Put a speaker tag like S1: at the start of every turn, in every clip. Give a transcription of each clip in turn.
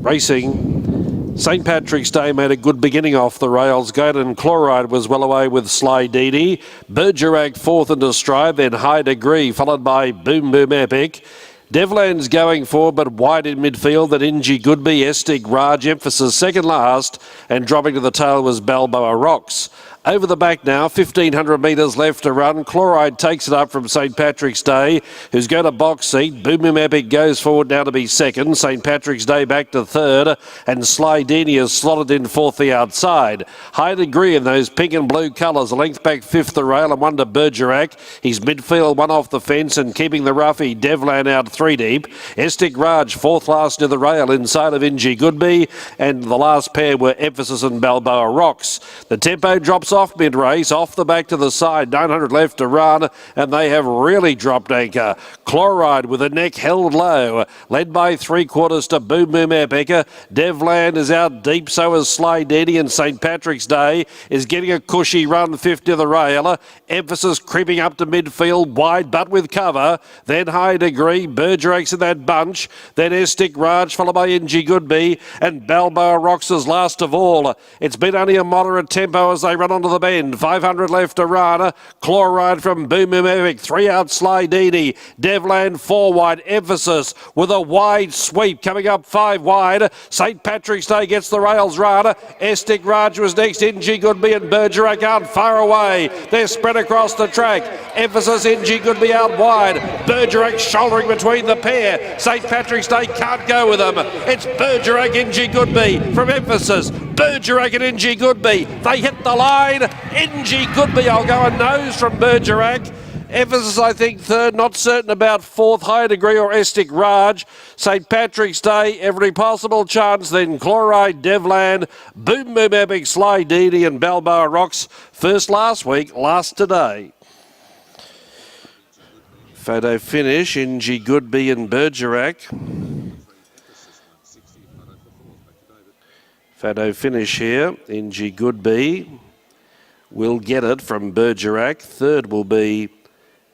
S1: Racing. St. Patrick's Day made a good beginning off the rails. Golden Chloride was well away with Sly Didi. Bergerac fourth into stride, then High Degree, followed by Boom Boom Epic. Devland's going forward, but wide in midfield. That Ingeegoodbe, Estig, Raj, Emphasis second last, and dropping to the tail was Balboa Rocks. Over the back now, 1,500 metres left to run. Chloride takes it up from St. Patrick's Day, who's going to box seat. Boom Boom Epic goes forward now to be second. St. Patrick's Day back to third, and Sly Dini is slotted in fourth the outside. High Degree in those pink and blue colours, a length back fifth the rail, and one to Bergerac. He's midfield, one off the fence, and keeping the roughie Devland out three deep. Estig Raj fourth last near the rail inside of Ingeegoodbe, and the last pair were Emphasis and Balboa Rocks. The tempo drops off mid-race, off the back to the side, 900 left to run, and they have really dropped anchor. Chloride with a neck held low, led by 3/4 to Boom Boom Epic. Devland is out deep, so is Sly Denny, and St. Patrick's Day is getting a cushy run, 50 to the rail. Emphasis creeping up to midfield, wide but with cover. Then High Degree, Bergerac's in that bunch. Then Estic Raj, followed by Ingeegoodbe, and Balboa Rocks is last of all. It's been only a moderate tempo as they run onto the bend. 500 left to run. Chloride from Boom Boom Epic, 3 out Sly Dini. Devland 4 wide. Emphasis with a wide sweep coming up 5 wide. St. Patrick's Day gets the rails run. Estic Raj was next. Ingeegoodbe and Bergerac aren't far away. They're spread across the track. Emphasis Ingeegoodbe out wide. Bergerac shouldering between the pair. St. Patrick's Day can't go with them. It's Bergerac Ingeegoodbe from Emphasis. Bergerac and Ingeegoodbe. They hit the line. Ingeegoodbe, I'll go a nose from Bergerac. Emphasis, I think, third. Not certain about fourth. High Degree or Estic Raj. St. Patrick's Day, every possible chance. Then Chloride, Devland, Boom Boom Epic, Sly Didi and Balboa Rocks. First last week, last today. Photo finish, Ingeegoodbe and Bergerac. Photo finish here, Ingeegoodbe will get it from Bergerac. Third will be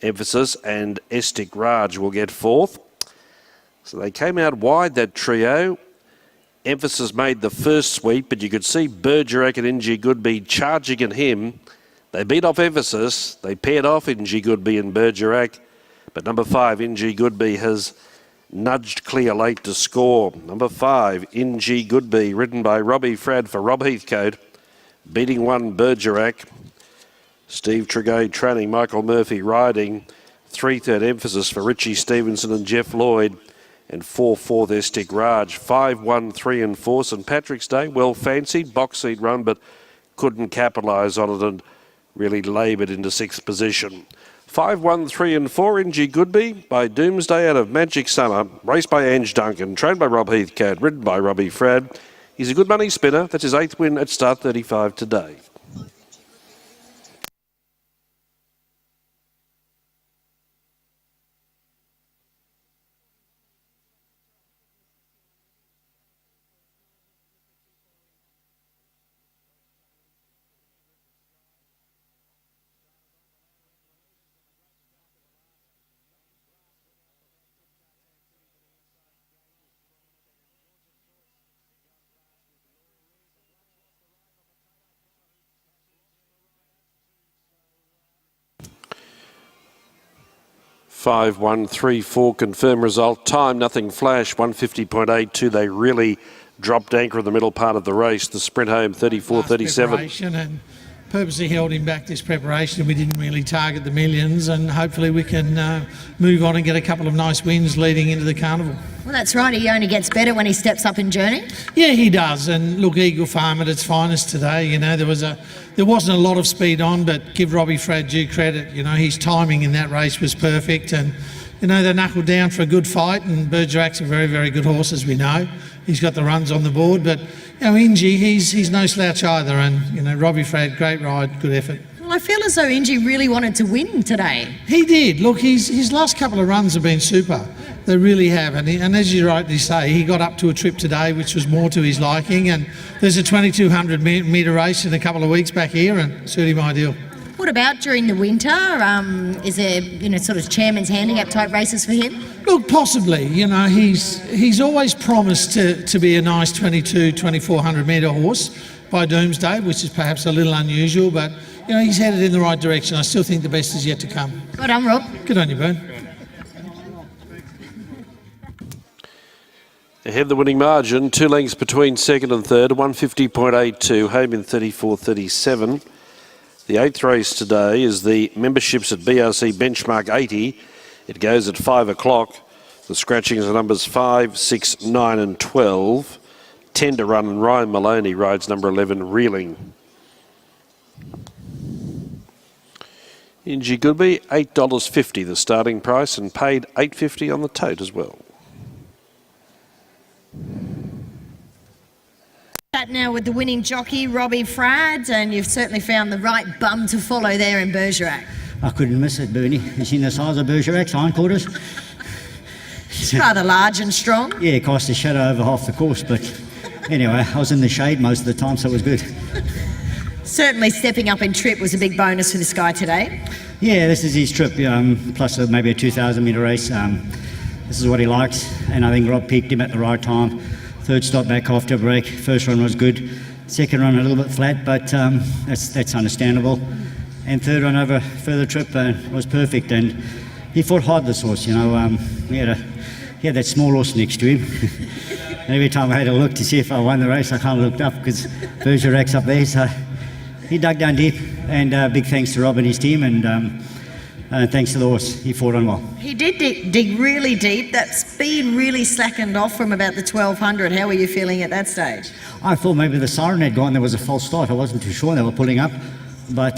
S1: Emphasis, and Estic Raj will get fourth. So they came out wide, that trio. Emphasis made the first sweep, but you could see Bergerac and Ingeegoodbe charging at him. They beat off Emphasis. They paired off Ingeegoodbe and Bergerac. But number 5, Ingeegoodbe, has nudged clear late to score. Number 5, Ingeegoodbe, ridden by Robbie Fradd for Rob Heathcote. Beating 1, Bergerac. Steve Tregay training, Michael Murphy riding. 3/3 Emphasis for Richie Stevenson and Jeff Lloyd. And 4/4 Estic Raj. 5, 1, 3 and 4. St. Patrick's Day, well fancied. Box seat run, but couldn't capitalise on it and really laboured into 6th position. 5, 1, 3 and 4, Ingeegoodbe by Doomsday out of Magic Summer. Raced by Ange Duncan, trained by Rob Heathcote, ridden by Robbie Fradd. He's a good money spinner. That's his 8th win at Start 35 today. Five, 1, 3, 4, confirm result. Time, nothing flash, 150.82. They really dropped anchor in the middle part of the race. The sprint home, 34.37.
S2: And purposely held him back this preparation. We didn't really target the millions, and hopefully we can move on and get a couple of nice wins leading into the carnival.
S3: Well, that's right. He only gets better when he steps up in journey.
S2: Yeah, he does. And look, Eagle Farm at its finest today. You know, there wasn't a lot of speed on, but give Robbie Fradd due credit. You know, his timing in that race was perfect, and you know, they knuckled down for a good fight. And Bergerac's a very, very good horse, as we know. He's got the runs on the board, but you know, Ingie, he's no slouch either. And you know, Robbie Fradd, great ride, good effort.
S3: Well, I feel as though Ingie really wanted to win today.
S2: He did. Look, his last couple of runs have been super. They really have. And as you rightly say, he got up to a trip today, which was more to his liking. And there's a 2,200 metre race in a couple of weeks back here, and suit him ideal.
S3: What about during the winter? Is there, sort of chairman's handicap type races for him?
S2: Look, possibly. He's always promised to be a nice 2,400 metre horse by Doomsday, which is perhaps a little unusual, but he's headed in the right direction. I still think the best is yet to come.
S3: Well done, Rob.
S2: Good on you, Boone.
S1: Ahead the winning margin, 2 lengths between second and third, 150.82, home in 34.37. The 8th race today is the memberships at BRC Benchmark 80. It goes at 5 o'clock. The scratchings are numbers 5, 6, 9 and 12. 10 to run, and Ryan Maloney rides number 11, Reeling. Ingeegoodbe, $8.50 the starting price, and paid $8.50 on the tote as well.
S3: That now with the winning jockey, Robbie Fradd, and you've certainly found the right bum to follow there in Bergerac.
S4: I couldn't miss it, Bernie. You seen the size of Bergerac's hindquarters?
S3: It's rather large and strong.
S4: Yeah, cast a shadow over half the course, but anyway, I was in the shade most of the time, so it was good.
S3: Certainly stepping up in trip was a big bonus for this guy today.
S4: Yeah, this is his trip, plus maybe a 2,000 metre race. This is what he likes, and I think Rob peaked him at the right time. Third stop back after a break. First run was good. Second run a little bit flat, but that's understandable. And third run over further trip was perfect, and he fought hard, this horse. He had that small horse next to him. And every time I had a look to see if I won the race, I kind of looked up because Bergerac's up there. So he dug down deep, and big thanks to Rob and his team, and thanks to the horse. He fought on well.
S3: He did dig really deep. That speed really slackened off from about the 1200. How were you feeling at that stage?
S4: I thought maybe the siren had gone. There was a false start. I wasn't too sure. They were pulling up, but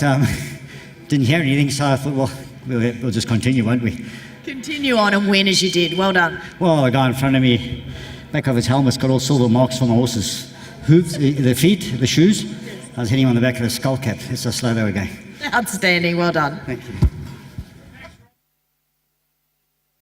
S4: didn't hear anything. So I thought, well, we'll just continue, won't we?
S3: Continue on and win as you did. Well done.
S4: Well, the guy in front of me, back of his helmet's got all silver marks from the horse's hooves, the feet, the shoes. I was hitting him on the back of the skull cap. That's how slow they were going.
S3: Outstanding. Well done.
S4: Thank you.